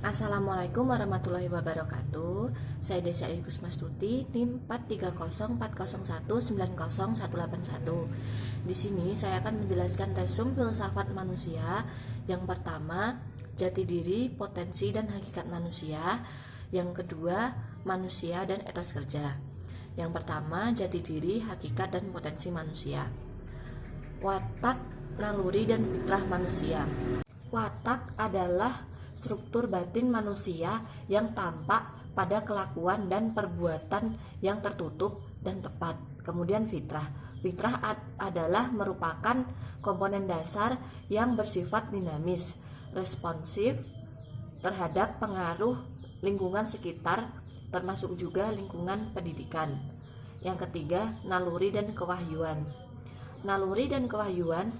Assalamualaikum warahmatullahi wabarakatuh. Saya Desa Kusmastuti, NIM 43040190181. Di sini saya akan menjelaskan resum filsafat manusia. Yang pertama, jati diri, potensi dan hakikat manusia. Yang kedua, manusia dan etos kerja. Yang pertama, jati diri, hakikat dan potensi manusia. Watak, naluri dan fitrah manusia. Watak adalah struktur batin manusia yang tampak pada kelakuan dan perbuatan yang tertutup dan tepat. Kemudian fitrah. Fitrah adalah merupakan komponen dasar yang bersifat dinamis, responsif terhadap pengaruh lingkungan sekitar, termasuk juga lingkungan pendidikan. Yang ketiga, naluri dan kewahyuan. Naluri dan kewahyuan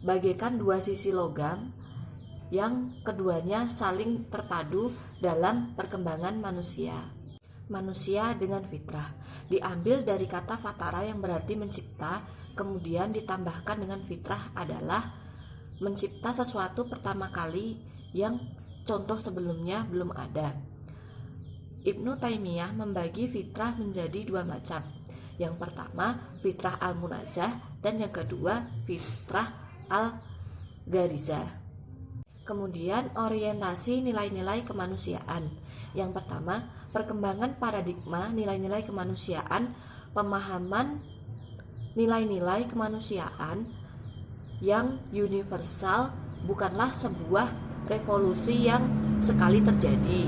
bagaikan dua sisi logam yang keduanya saling terpadu dalam perkembangan manusia. Manusia dengan fitrah diambil dari kata fatara yang berarti mencipta, kemudian ditambahkan dengan fitrah adalah mencipta sesuatu pertama kali yang contoh sebelumnya belum ada. Ibnu Taimiyah membagi fitrah menjadi dua macam. Yang pertama, fitrah al-munazah, dan yang kedua, fitrah al-garizah. Kemudian orientasi nilai-nilai kemanusiaan. Yang pertama, perkembangan paradigma nilai-nilai kemanusiaan, pemahaman nilai-nilai kemanusiaan yang universal bukanlah sebuah revolusi yang sekali terjadi.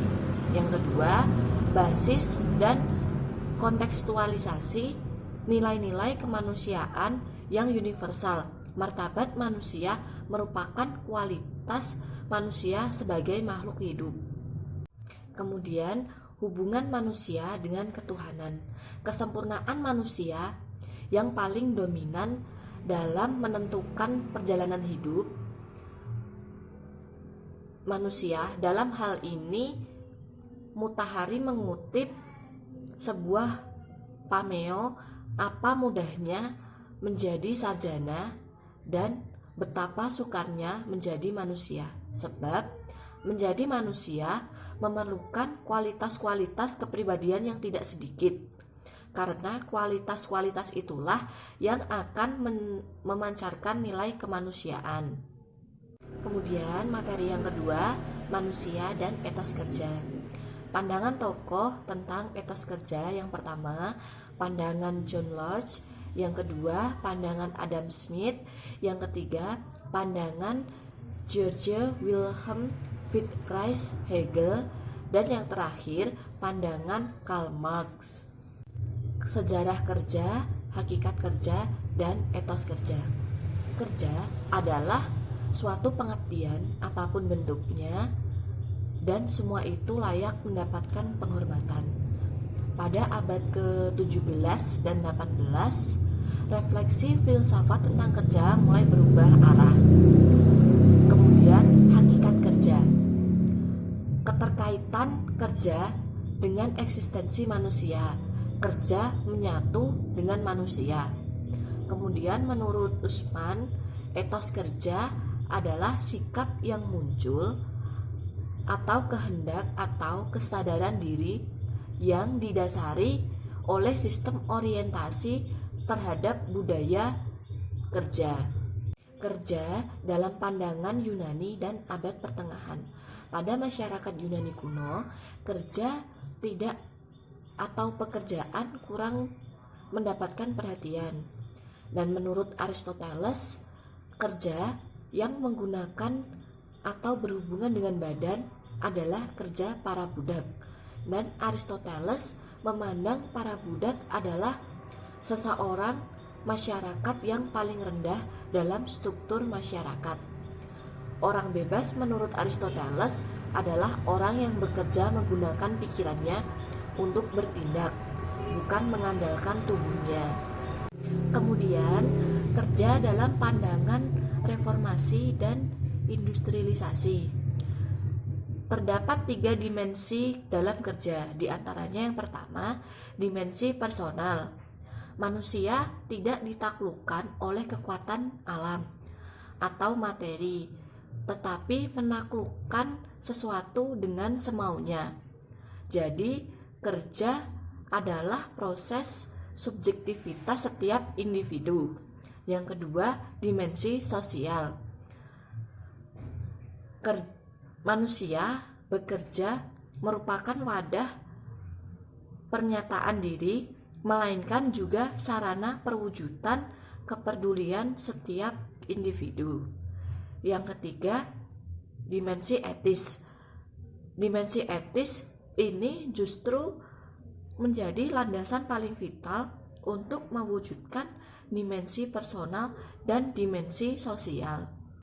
Yang kedua, basis dan kontekstualisasi nilai-nilai kemanusiaan yang universal. Martabat manusia merupakan kualitas manusia sebagai makhluk hidup. Kemudian, hubungan manusia dengan ketuhanan. Kesempurnaan manusia yang paling dominan dalam menentukan perjalanan hidup manusia. Dalam hal ini, Mutahari mengutip sebuah pameo, apa mudahnya menjadi sarjana dan betapa sukarnya menjadi manusia. Sebab menjadi manusia memerlukan kualitas-kualitas kepribadian yang tidak sedikit. Karena kualitas-kualitas itulah yang akan memancarkan nilai kemanusiaan. Kemudian materi yang kedua, manusia dan etos kerja. Pandangan tokoh tentang etos kerja. Yang pertama, pandangan John Locke. Yang kedua, pandangan Adam Smith. Yang ketiga, pandangan George Wilhelm Friedrich Hegel. Dan yang terakhir, pandangan Karl Marx. Sejarah kerja, hakikat kerja, dan etos kerja. Kerja adalah suatu pengabdian apapun bentuknya, dan semua itu layak mendapatkan penghormatan. Pada abad ke-17 dan 18, refleksi filsafat tentang kerja mulai berubah arah. Kemudian hakikat kerja. Keterkaitan kerja dengan eksistensi manusia. Kerja menyatu dengan manusia. Kemudian menurut Usman, etos kerja adalah sikap yang muncul atau kehendak atau kesadaran diri yang didasari oleh sistem orientasi terhadap budaya kerja. Kerja dalam pandangan Yunani dan abad pertengahan. Pada masyarakat Yunani kuno, kerja tidak atau pekerjaan kurang mendapatkan perhatian. Dan menurut Aristoteles, kerja yang menggunakan atau berhubungan dengan badan adalah kerja para budak. Dan Aristoteles memandang para budak adalah seseorang masyarakat yang paling rendah dalam struktur masyarakat. Orang bebas menurut Aristoteles adalah orang yang bekerja menggunakan pikirannya untuk bertindak, bukan mengandalkan tubuhnya. Kemudian, kerja dalam pandangan reformasi dan industrialisasi. Terdapat 3 dimensi dalam kerja, diantaranya yang pertama, dimensi personal. Manusia tidak ditaklukkan oleh kekuatan alam atau materi. tetapi menaklukkan sesuatu dengan semaunya. Jadi, kerja adalah proses subjektivitas setiap individu. Yang kedua, dimensi sosial. Manusia bekerja merupakan wadah pernyataan diri, melainkan juga sarana perwujudan kepedulian setiap individu. Yang ketiga, dimensi etis. Dimensi etis ini justru menjadi landasan paling vital untuk mewujudkan dimensi personal dan dimensi sosial.